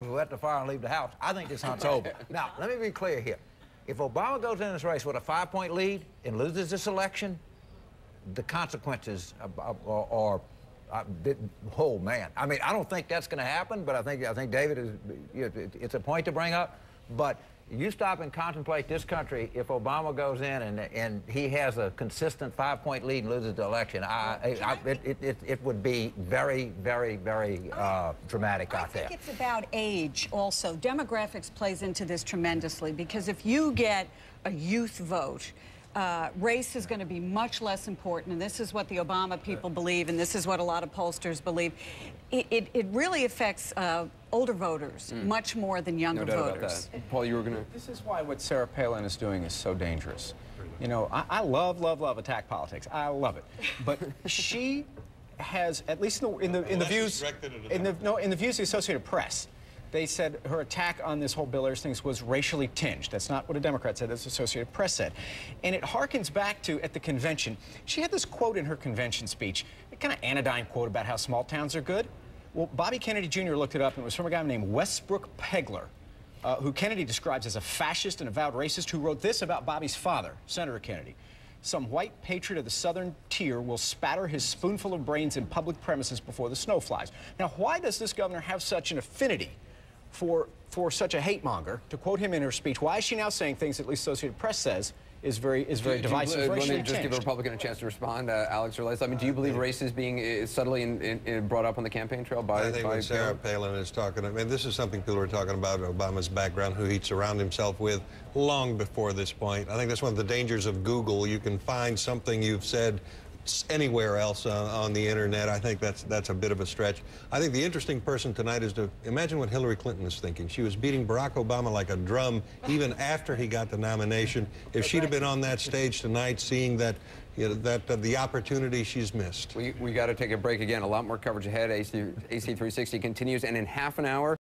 Let the fire and leave the house. I think this hunt's over. Now, let me be clear here. If Obama goes in this race with a 5-point lead and loses this election, the consequences are oh man. I mean, I don't think that's going to happen, but I think David is. It's a point to bring up. But you stop and contemplate this country. If Obama goes in and he has a consistent 5-point lead and loses the election, it would be very, very, very dramatic out there. I think it's about age also. Demographics plays into this tremendously, because if you get a youth vote, race is going to be much less important, and this is what the Obama people believe, and this is what a lot of pollsters believe. It really affects older voters much more than younger voters. About that. Paul, you were going to... This is why what Sarah Palin is doing is so dangerous. You know, I love attack politics. I love it. But she has, at least in the views of the Associated Press, they said her attack on this whole Bill Ayers thing was racially tinged. That's not what a Democrat said, that's what the Associated Press said. And it harkens back to, at the convention, she had this quote in her convention speech, a kind of anodyne quote about how small towns are good. Well, Bobby Kennedy Jr. looked it up, and it was from a guy named Westbrook Pegler, who Kennedy describes as a fascist and avowed racist, who wrote this about Bobby's father, Senator Kennedy. Some white patriot of the southern tier will spatter his spoonful of brains in public premises before the snow flies. Now, why does this governor have such an affinity for such a hate monger? To quote him in her speech, why is she now saying things at least Associated Press says is very divisive? Let me just give a Republican a chance to respond, Alex or Les. I mean, do you believe race is being subtly brought up on the campaign trail by? I think when Sarah Palin is talking, I mean, this is something people are talking about, Obama's background, who he'd surround himself with long before this point. I think that's one of the dangers of Google. You can find something you've said anywhere else on the internet. I think that's a bit of a stretch. I think the interesting person tonight is to imagine what Hillary Clinton is thinking. She was beating Barack Obama like a drum even after he got the nomination. If she'd have been on that stage tonight, seeing that, you know, the opportunity she's missed. We got to take a break again. A lot more coverage ahead. AC 360 continues, and in half an hour.